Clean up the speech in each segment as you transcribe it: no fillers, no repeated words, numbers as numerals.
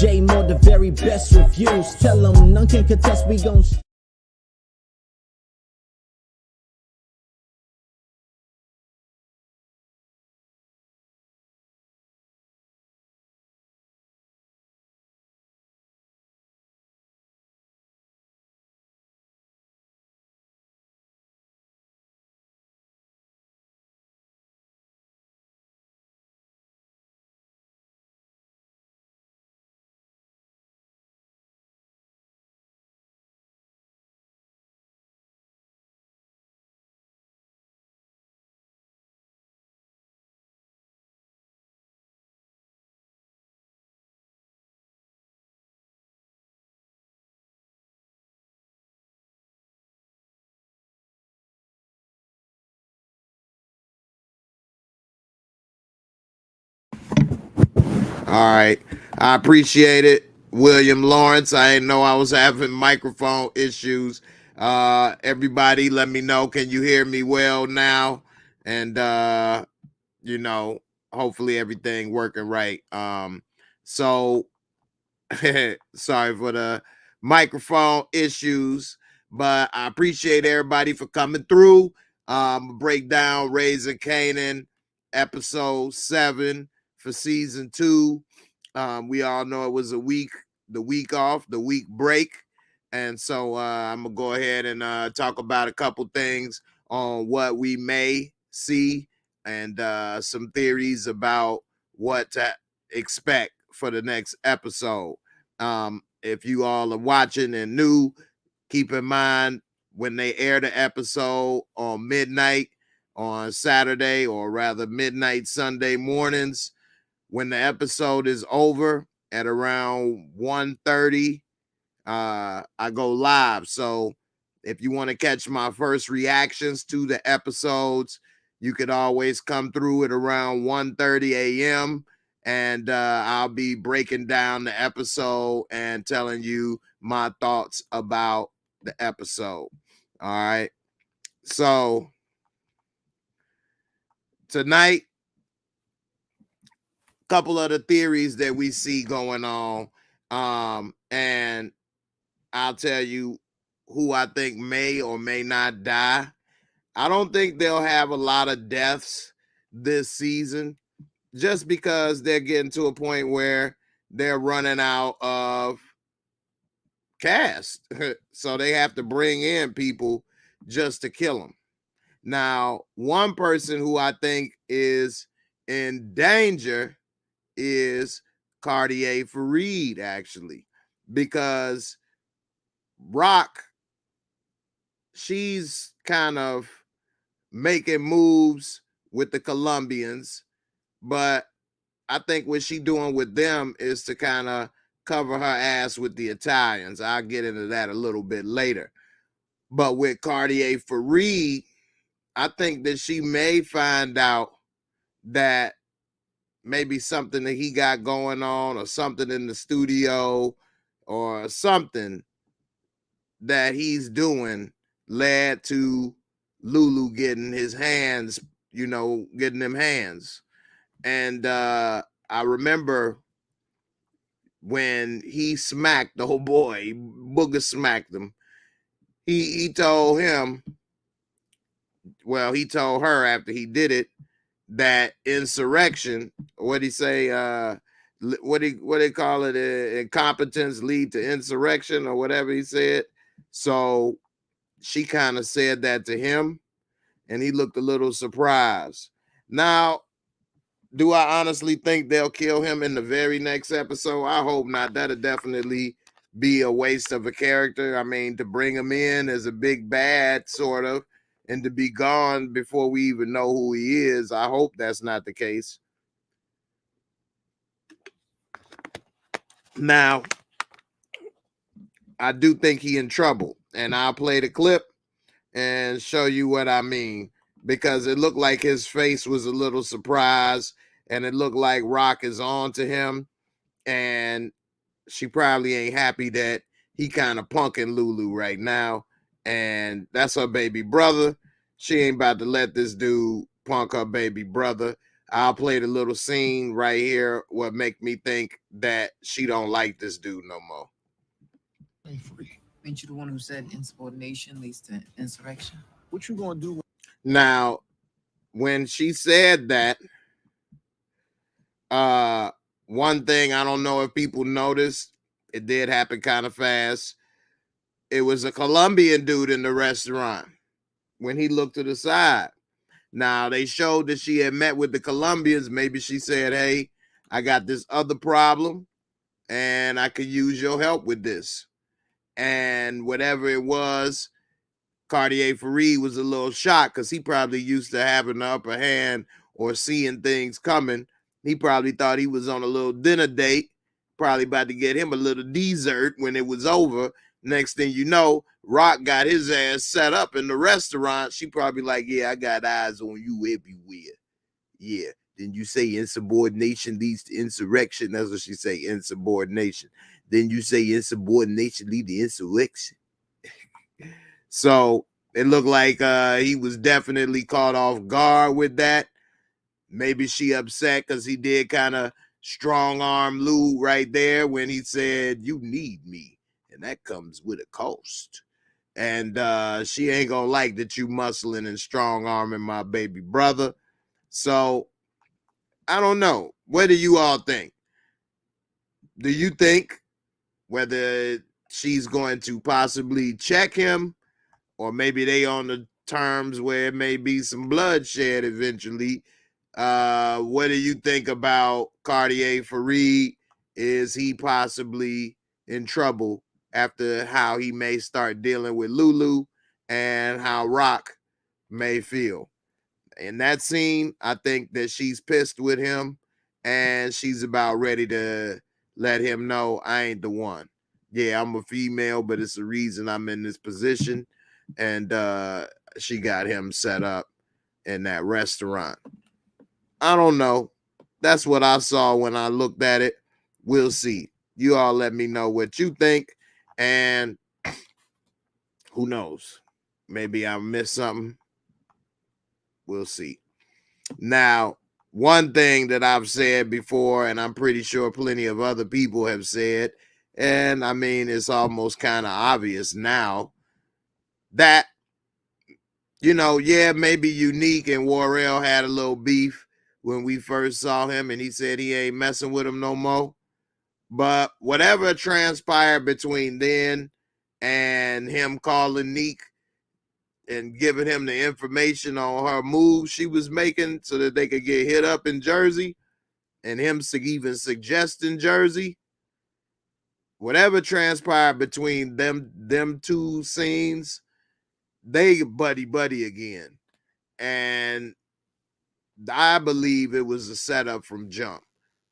J Moore, the very best reviews. Tell them none can contest, we gon' All right. I appreciate it, William Lawrence. I didn't know I was having microphone issues. Everybody, let me know. Can you hear me well now? And, you know, hopefully everything working right. So sorry for the microphone issues, but I appreciate everybody for coming through. Break down Raising Kanan, episode 7 for season 2. We all know it was the week off, the week break. And so I'm gonna go ahead and talk about a couple things on what we may see and some theories about what to expect for the next episode. If you all are watching and new, keep in mind when they air the episode on midnight on Saturday, or rather midnight Sunday mornings, when the episode is over at around 1:30, I go live. So if you want to catch my first reactions to the episodes, you could always come through at around 1:30 a.m. and I'll be breaking down the episode and telling you my thoughts about the episode. All right. So tonight, a couple of the theories that we see going on, and I'll tell you who I think may or may not die. I don't think they'll have a lot of deaths this season, just because they're getting to a point where they're running out of cast. So they have to bring in people just to kill them. Now, one person who I think is in danger is Cartier Fareed, actually, because Rock, she's kind of making moves with the Colombians, but I think what she doing with them is to kind of cover her ass with the Italians. I'll get into that a little bit later. But with Cartier Fareed, I think that she may find out that maybe something that he got going on, or something in the studio, or something that he's doing led to Lulu getting his hands, getting them hands. And I remember when he smacked the whole boy, Booger smacked him. He told him, well, he told her after he did it, that insurrection, what'd he say? What they call it? Incompetence lead to insurrection, or whatever he said. So she kind of said that to him, and he looked a little surprised. Now, do I honestly think they'll kill him in the very next episode? I hope not. That'll definitely be a waste of a character. I mean, to bring him in as a big bad, sort of, and to be gone before we even know who he is, I hope that's not the case. Now, I do think he in trouble, and I'll play the clip and show you what I mean, because it looked like his face was a little surprised, and it looked like Rock is on to him, and she probably ain't happy that he kind of punking Lulu right now, and that's her baby brother. She ain't about to let this dude punk her baby brother. I'll play the little scene right here. What make me think that she don't like this dude no more. Ain't you the one who said insubordination leads to insurrection? What you gonna do? Now, when she said that, one thing I don't know if people noticed, it did happen kind of fast. It was a Colombian dude in the restaurant when he looked to the side. Now, they showed that she had met with the Colombians. Maybe she said, hey, I got this other problem and I could use your help with this. And whatever it was, Cartier Fareed was a little shocked because he probably used to having the upper hand or seeing things coming. He probably thought he was on a little dinner date, probably about to get him a little dessert when it was over. Next thing you know, Rock got his ass set up in the restaurant. She probably like, yeah, I got eyes on you everywhere. Yeah. Then you say insubordination leads to insurrection. That's what she say, insubordination. Then you say insubordination leads to insurrection. So it looked like he was definitely caught off guard with that. Maybe she upset because he did kind of strong arm Lou right there when he said, you need me. And that comes with a cost. And she ain't gonna like that you muscling and strong arming my baby brother. So I don't know. What do you all think? Do you think whether she's going to possibly check him, or maybe they on the terms where it may be some bloodshed eventually? What do you think about Cartier Fareed? Is he possibly in trouble after how he may start dealing with Lulu and how Rock may feel? In that scene, I think that she's pissed with him and she's about ready to let him know I ain't the one. Yeah, I'm a female, but it's the reason I'm in this position. And she got him set up in that restaurant. I don't know. That's what I saw when I looked at it. We'll see. You all let me know what you think. And who knows? Maybe I missed something. We'll see. Now, one thing that I've said before, and I'm pretty sure plenty of other people have said, and I mean, it's almost kind of obvious now, that, you know, yeah, maybe Unique and Warrell had a little beef when we first saw him, and he said he ain't messing with him no more. But whatever transpired between then and him calling Neek and giving him the information on her move she was making so that they could get hit up in Jersey, and him even suggesting Jersey, whatever transpired between them two scenes, they buddy again. And I believe it was a setup from jump.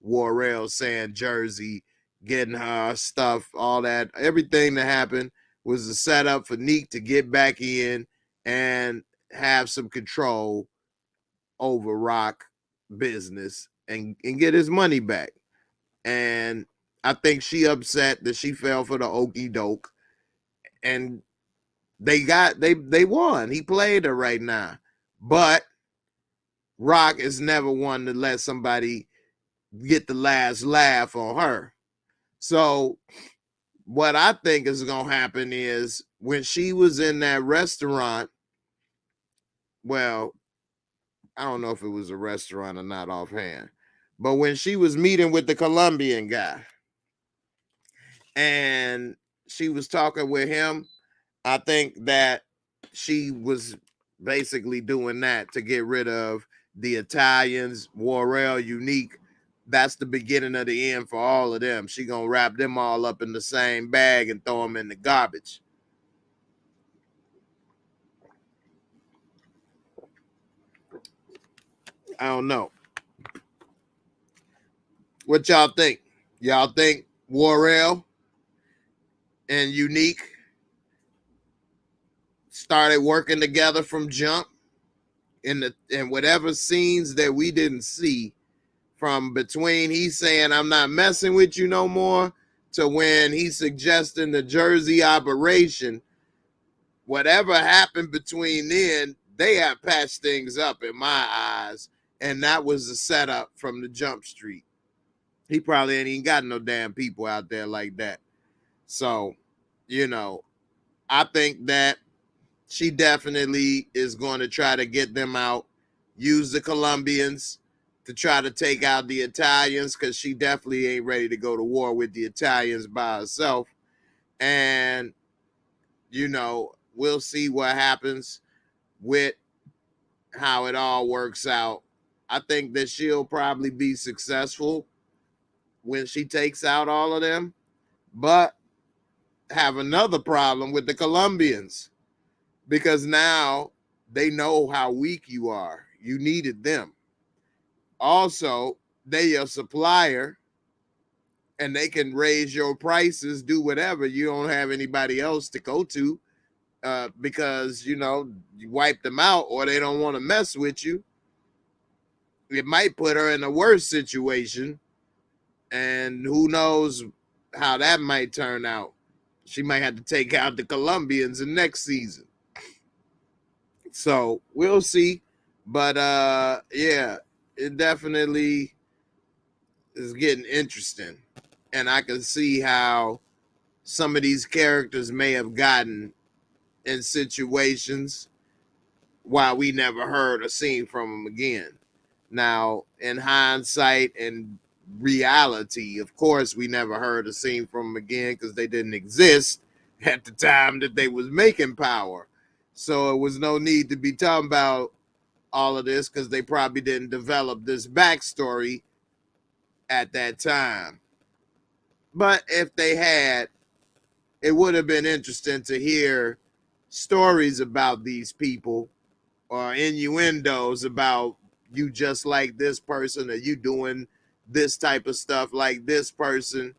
Warrell saying Jersey, getting her stuff, all that, everything that happened was a setup for Neek to get back in and have some control over Rock business and get his money back. And I think she upset that she fell for the okie doke, and they won. He played her right now, but Rock is never one to let somebody get the last laugh on her. So what I think is going to happen is when she was in that restaurant, well, I don't know if it was a restaurant or not offhand, but when she was meeting with the Colombian guy and she was talking with him, I think that she was basically doing that to get rid of the Italians, Warrell, Unique. That's the beginning of the end for all of them. She gonna wrap them all up in the same bag and throw them in the garbage. I don't know. What y'all think? Y'all think Warrell and Unique started working together from jump in whatever scenes that we didn't see, from between he's saying I'm not messing with you no more to when he's suggesting the Jersey operation? Whatever happened between then, they have patched things up in my eyes, And that was the setup from the Jump Street. He probably ain't even got no damn people out there like that. So, you know, I think that she definitely is going to try to get them out, use the Colombians to try to take out the Italians, because she definitely ain't ready to go to war with the Italians by herself. And, you know, we'll see what happens with how it all works out. I think that she'll probably be successful when she takes out all of them, but have another problem with the Colombians, because now they know how weak you are. You needed them. Also, they your supplier, and they can raise your prices, do whatever. You don't have anybody else to go to because, you know, you wipe them out or they don't want to mess with you. It might put her in a worse situation, and who knows how that might turn out. She might have to take out the Colombians in next season. So we'll see. But yeah, it definitely is getting interesting. And I can see how some of these characters may have gotten in situations while we never heard or seen from them again. Now, in hindsight and reality, of course, we never heard or seen from them again because they didn't exist at the time that they was making power. So it was no need to be talking about all of this because they probably didn't develop this backstory at that time. But if they had, it would have been interesting to hear stories about these people or innuendos about you just like this person, or you doing this type of stuff like this person.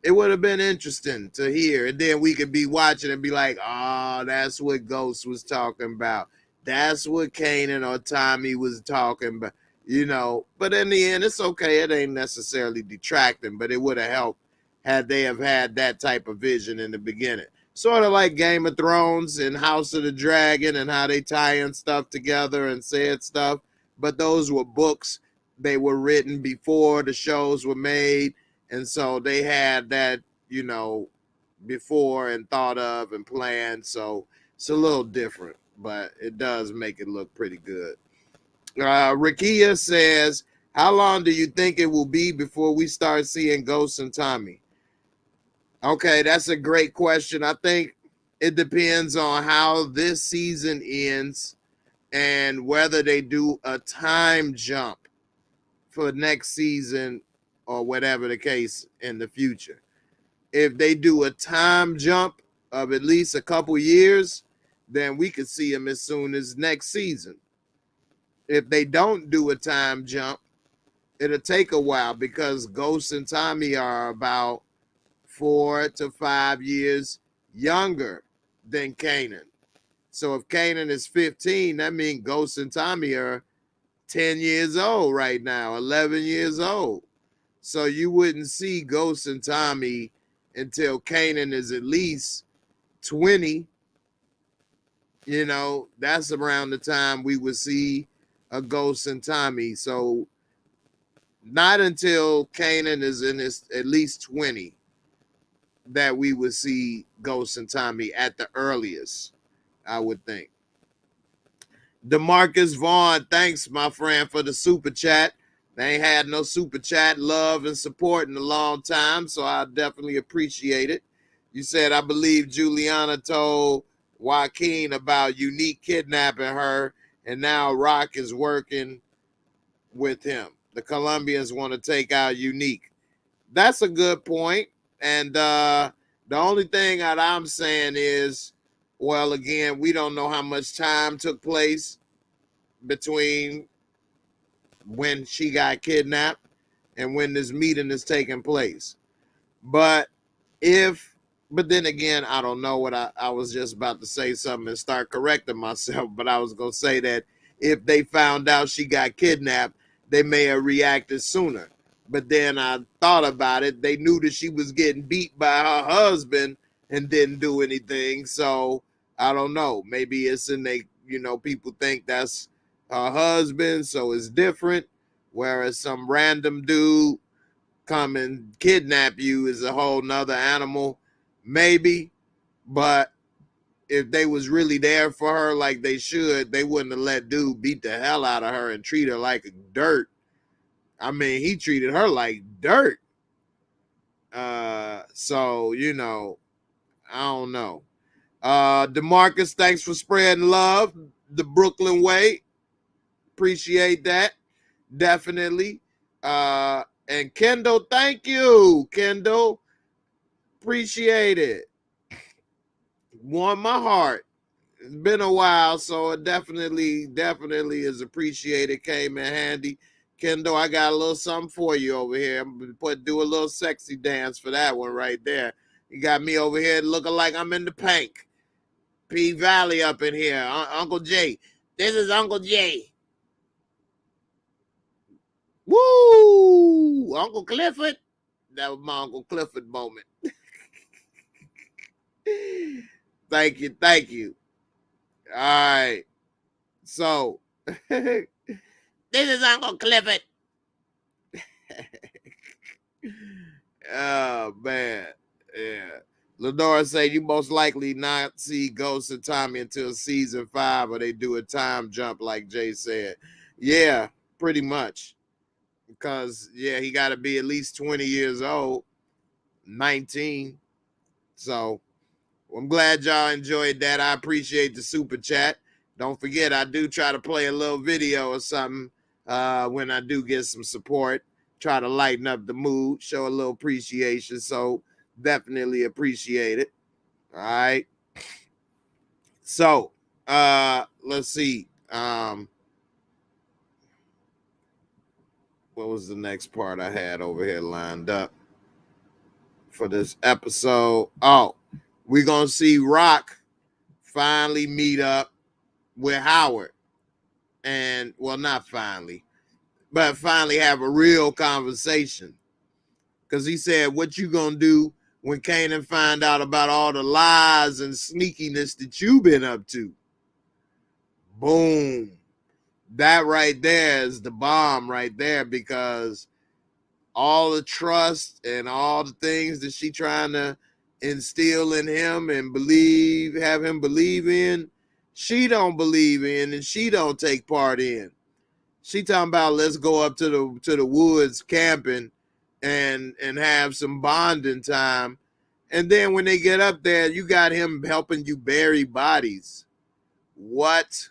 It would have been interesting to hear. And then we could be watching and be like, oh, that's what Ghost was talking about. That's what Kanan or Tommy was talking about, you know. But in the end, it's okay. It ain't necessarily detracting, but it would have helped had they have had that type of vision in the beginning. Sort of like Game of Thrones and House of the Dragon and how they tie in stuff together and said stuff. But those were books. They were written before the shows were made. And so they had that, you know, before and thought of and planned. So it's a little different, but it does make it look pretty good. Rakia says, how long do you think it will be before we start seeing Ghost and Tommy? Okay, that's a great question. I think it depends on how this season ends and whether they do a time jump for next season or whatever the case in the future. If they do a time jump of at least a couple years, then we could see them as soon as next season. If they don't do a time jump, it'll take a while because Ghost and Tommy are about 4 to 5 years younger than Kanan. So if Kanan is 15, that means Ghost and Tommy are 10 years old right now, 11 years old. So you wouldn't see Ghost and Tommy until Kanan is at least 20. You know, that's around the time we would see a Ghost and Tommy. So not until Kanan is in his at least 20 that we would see Ghost and Tommy at the earliest, I would think. DeMarcus Vaughn, thanks, my friend, for the super chat. They ain't had no super chat love and support in a long time, so I definitely appreciate it. You said, I believe Juliana told Joaquin about Unique kidnapping her, and now Rock is working with him. The Colombians want to take out Unique. That's a good point. And the only thing that I'm saying is, well, again, we don't know how much time took place between when she got kidnapped and when this meeting is taking place. But then again, I don't know what I was just about to say something and start correcting myself, but I was going to say that if they found out she got kidnapped, they may have reacted sooner. But then I thought about it. They knew that she was getting beat by her husband and didn't do anything. So I don't know. Maybe it's in they, you know, people think that's her husband, so it's different. Whereas some random dude come and kidnap you is a whole nother animal, maybe. But if they was really there for her like they should, they wouldn't have let dude beat the hell out of her and treat her like dirt. I mean, he treated her like dirt. So, you know, I don't know. DeMarcus, thanks for spreading love the Brooklyn way. Appreciate that. Definitely. And Kendall, thank you, Kendall. Appreciate it. Warm my heart. It's been a while, so it definitely is appreciated. Came in handy. Kendall, I got a little something for you over here. I'm gonna do a little sexy dance for that one right there. You got me over here looking like I'm in the pink. P Valley up in here. Uncle Jay. This is Uncle Jay. Woo! Uncle Clifford. That was my Uncle Clifford moment. Thank you. Thank you. All right. So, this is Uncle Clifford. Oh, man. Yeah. Lenora said you most likely not see Ghost and Tommy until season 5, or they do a time jump like Jay said. Yeah, pretty much. Because, yeah, he got to be at least 20 years old, 19. So, I'm glad y'all enjoyed that. I appreciate the super chat. Don't forget, I do try to play a little video or something when I do get some support. Try to lighten up the mood, show a little appreciation. So definitely appreciate it. All right. So let's see. What was the next part I had over here lined up for this episode? Oh, we're going to see Rock finally meet up with Howard. And, well, not finally, but finally have a real conversation. Because he said, what you going to do when Kanan find out about all the lies and sneakiness that you've been up to? Boom. That right there is the bomb right there, because all the trust and all the things that she trying to instill in him and have him believe in, she don't believe in and she don't take part in. She talking about let's go up to the woods camping and have some bonding time. And then when they get up there, you got him helping you bury bodies. What?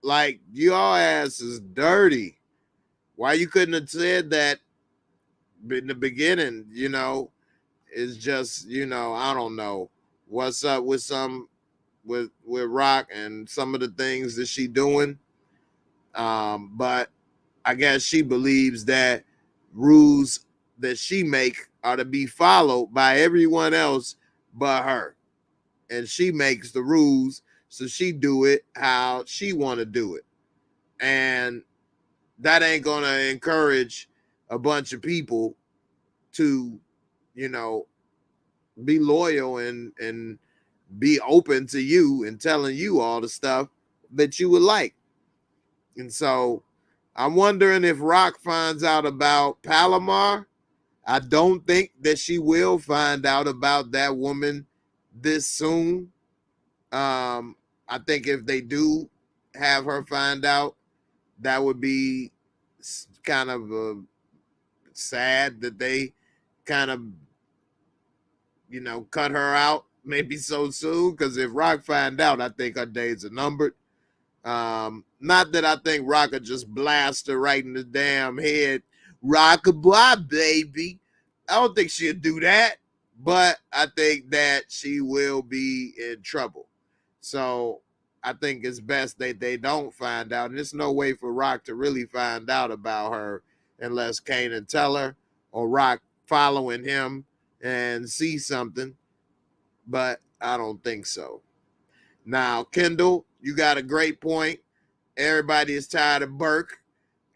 Like, your ass is dirty. Why you couldn't have said that in the beginning? You know, it's just, you know, I don't know what's up with with Rock and some of the things that she doing. But I guess she believes that rules that she make are to be followed by everyone else but her. And she makes the rules, so she do it how she want to do it. And that ain't going to encourage a bunch of people to, you know, be loyal and be open to you and telling you all the stuff that you would like. And so I'm wondering if Rock finds out about Palomar. I don't think that she will find out about that woman this soon. I think if they do have her find out, that would be kind of sad that they kind of, you know, cut her out maybe so soon. Because if Rock find out, I think her days are numbered. Not that I think Rock would just blast her right in the damn head. Rock-a-bye, baby. I don't think she'll do that, but I think that she will be in trouble. So I think it's best that they don't find out. And there's no way for Rock to really find out about her unless Kanan tell her, or Rock following him and see something. But I don't think so. Now, Kendall, you got a great point. Everybody is tired of Burke.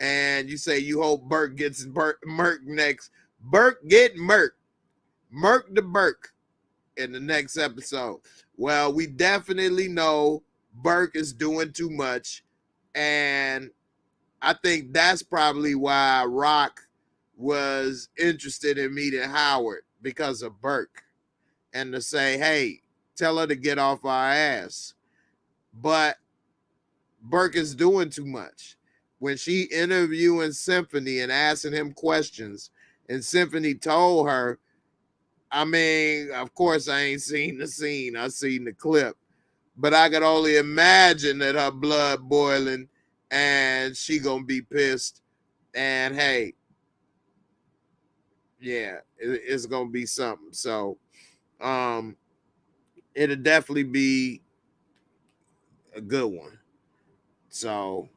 And you say you hope Burke gets Merc next. Burke get Merc. Merc to Burke in the next episode. Well, we definitely know Burke is doing too much And I think that's probably why Rock was interested in meeting Howard, because of Burke, and to say, hey, tell her to get off our ass. But Burke is doing too much. When she interviewing Symphony and asking him questions, and Symphony told her, I mean, of course I ain't seen the scene, I seen the clip, but I could only imagine that her blood boiling and she gonna be pissed. And hey, yeah, it's gonna be something. So it'll definitely be a good one. So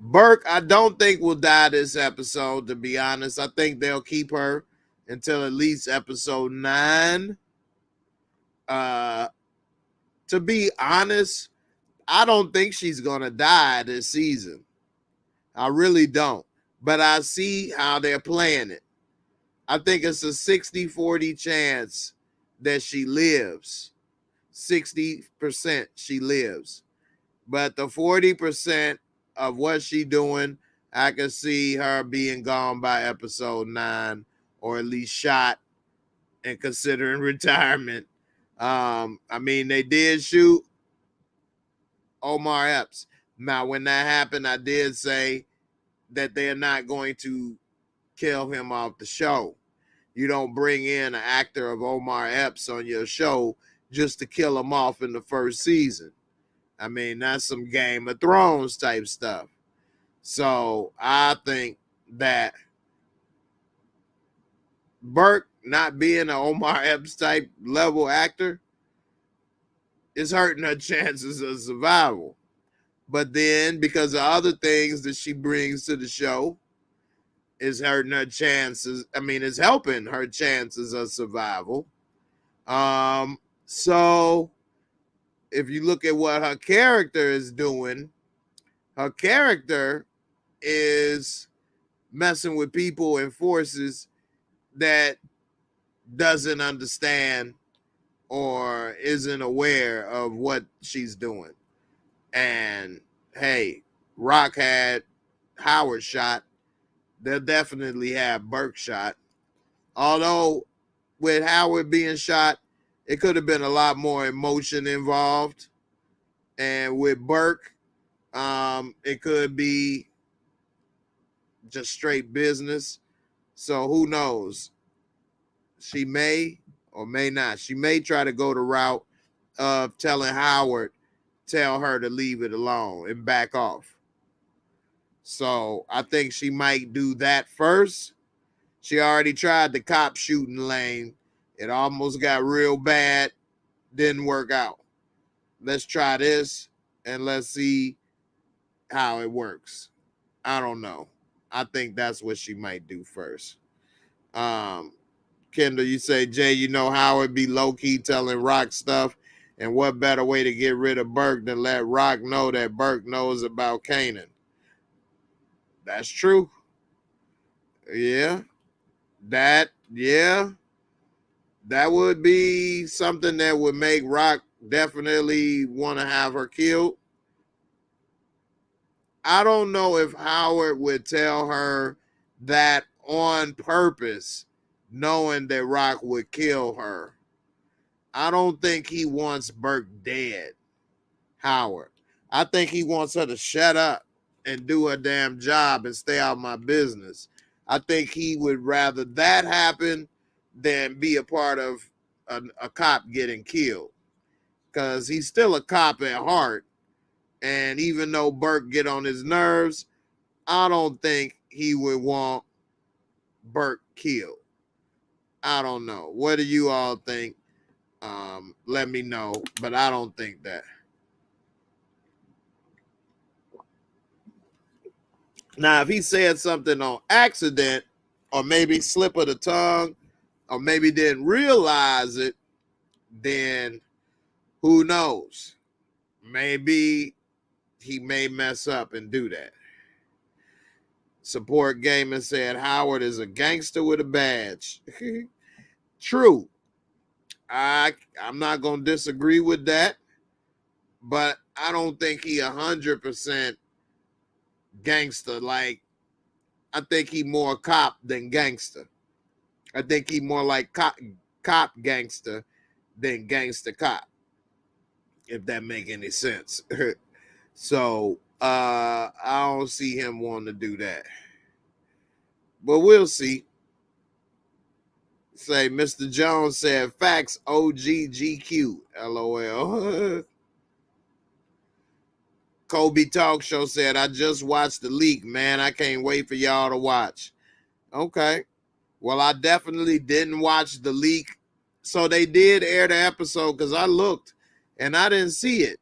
Burke, I don't think will die this episode, to be honest. I think they'll keep her until at least episode 9. To be honest, I don't think she's gonna die this season. I really don't. But I see how they're playing it. I think it's a 60-40 chance that she lives. 60% she lives. But the 40% of what she doing, I can see her being gone by episode 9, or at least shot and considering retirement. I mean, they did shoot Omar Epps. Now, when that happened, I did say that they're not going to kill him off the show. You don't bring in an actor of Omar Epps on your show just to kill him off in the first season. I mean, that's some Game of Thrones type stuff. So I think that Burke not being an Omar Epps type level actor is hurting her chances of survival. But then, because of other things that she brings to the show, is hurting her chances. I mean, it's helping her chances of survival. So if you look at what her character is doing, her character is messing with people and forces that doesn't understand or isn't aware of what she's doing. And hey, Rock had Howard shot. They'll definitely have Burke shot. Although with Howard being shot, it could have been a lot more emotion involved. And with Burke, it could be just straight business. So who knows? She may or may not. She may try to go the route of telling Howard, tell her to leave it alone and back off. So I think she might do that first. She already tried the cop shooting lane. It almost got real bad. Didn't work out. Let's try this and let's see how it works. I don't know. I think that's what she might do first. Kendall, you say, Jay, you know Howard be low-key telling Rock stuff, and what better way to get rid of Burke than let Rock know that Burke knows about Kanan? That's true. Yeah. That would be something that would make Rock definitely want to have her killed. I don't know if Howard would tell her that on purpose, knowing that Rock would kill her. I don't think he wants Burke dead, Howard. I think he wants her to shut up and do her damn job and stay out of my business. I think he would rather that happen than be a part of a cop getting killed, because he's still a cop at heart. And even though Burke get on his nerves, I don't think he would want Burke killed. I don't know. What do you all think? Let me know, but I don't think that. Now, if he said something on accident, or maybe slip of the tongue, or maybe didn't realize it, then who knows? Maybe he may mess up and do that. Support Gaming said Howard is a gangster with a badge. True. I'm not going to disagree with that, but I don't think he 100% gangster. Like, I think he more cop than gangster. I think he more like cop gangster than gangster cop, if that make any sense. So I don't see him wanting to do that. But we'll see. Say Mr. Jones said facts OGGQ. LOL. Kobe Talk Show said, I just watched the leak, man. I can't wait for y'all to watch. Okay. Well, I definitely didn't watch the leak. So they did air the episode because I looked and I didn't see it.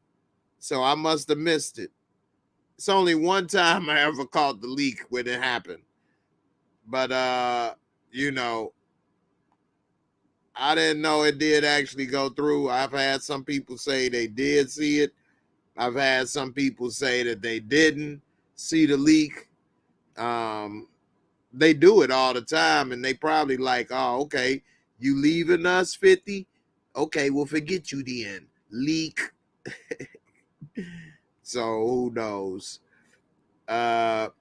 So I must have missed it. It's only one time I ever caught the leak when it happened. But you know, I didn't know it did actually go through. I've had some people say they did see it. I've had some people say that they didn't see the leak. They do it all the time, and they probably like, oh, okay, you leaving us 50? Okay, we'll forget you then. Leak. So who knows? I'm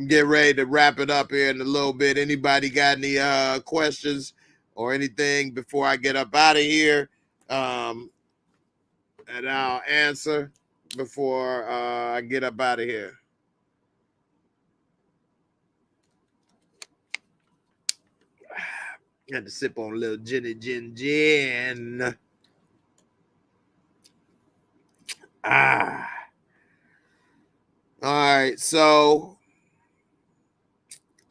getting ready to wrap it up here in a little bit. Anybody got any questions or anything before I get up out of here? And I'll answer before I get up out of here. Had to sip on a little gin. All right, so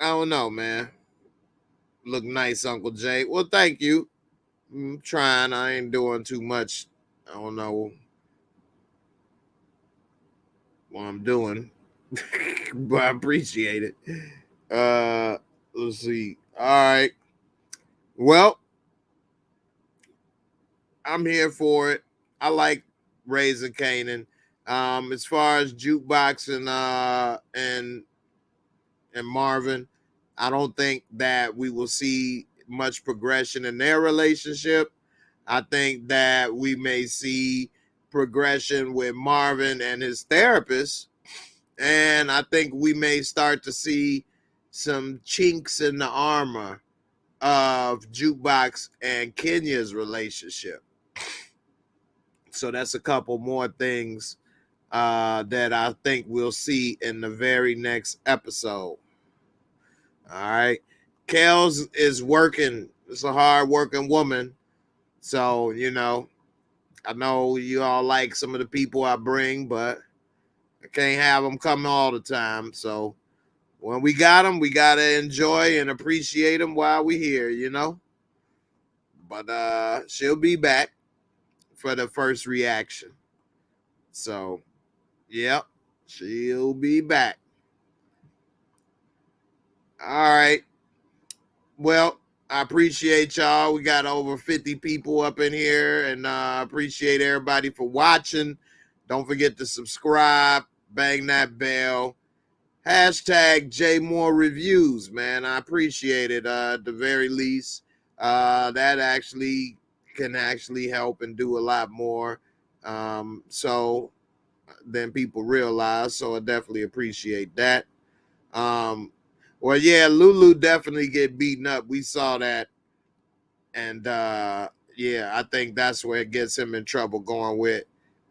I don't know, man. Look nice, Uncle Jay. Well, thank you. I'm trying. I ain't doing too much. I don't know what I'm doing, but I appreciate it. Let's see. All right. Well, I'm here for it. I like Raising Kanan. As far as Jukebox and Marvin, I don't think that we will see much progression in their relationship. I think that we may see progression with Marvin and his therapist. And I think we may start to see some chinks in the armor of Jukebox and Kenya's relationship. So that's a couple more things that I think we'll see in the very next episode. All right. Kels is working. It's a hard working woman. So, you know, I know you all like some of the people I bring, but I can't have them come all the time. So when we got them, we got to enjoy and appreciate them while we're here, you know. But she'll be back for the first reaction. So, yep, she'll be back. All right. Well, I appreciate y'all. We got over 50 people up in here, and I appreciate everybody for watching. Don't forget to subscribe, bang that bell. Hashtag JAYMOOREREVIEWS, man. I appreciate it. At the very least, that actually can actually help and do a lot more. So than people realize. So I definitely appreciate that. Well, yeah, Lulu definitely get beaten up. We saw that. And yeah, I think that's where it gets him in trouble going with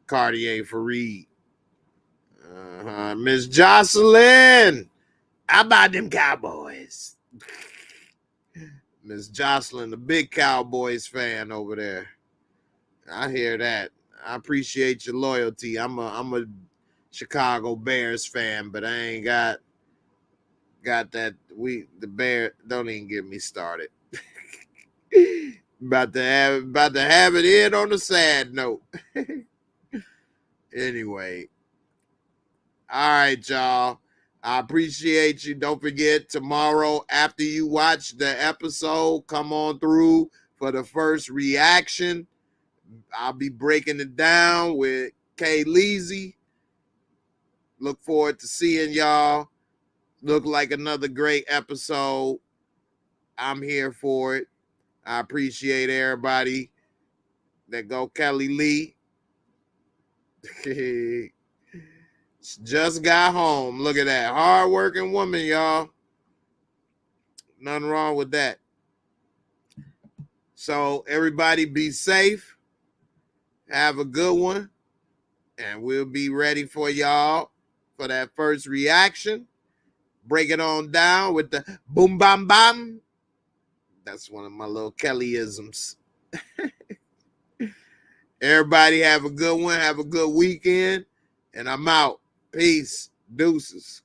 Cartier Fareed. Miss Jocelyn, how about them Cowboys? Miss Jocelyn, the big Cowboys fan over there. I hear that. I appreciate your loyalty. I'm a Chicago Bears fan, but I ain't got that. The Bear, don't even get me started. about to have it in on a sad note. Anyway, all right, y'all. I appreciate you. Don't forget, tomorrow after you watch the episode, come on through for the first reaction. I'll be breaking it down with Kay Leezy. Look forward to seeing y'all. Look like another great episode. I'm here for it. I appreciate everybody that go Kelly Lee. Just got home. Look at that. Hard-working woman, y'all. Nothing wrong with that. So everybody be safe. Have a good one. And we'll be ready for y'all for that first reaction. Break it on down with the boom, bam, bam. That's one of my little Kellyisms. Everybody have a good one. Have a good weekend. And I'm out. Peace. Deuces.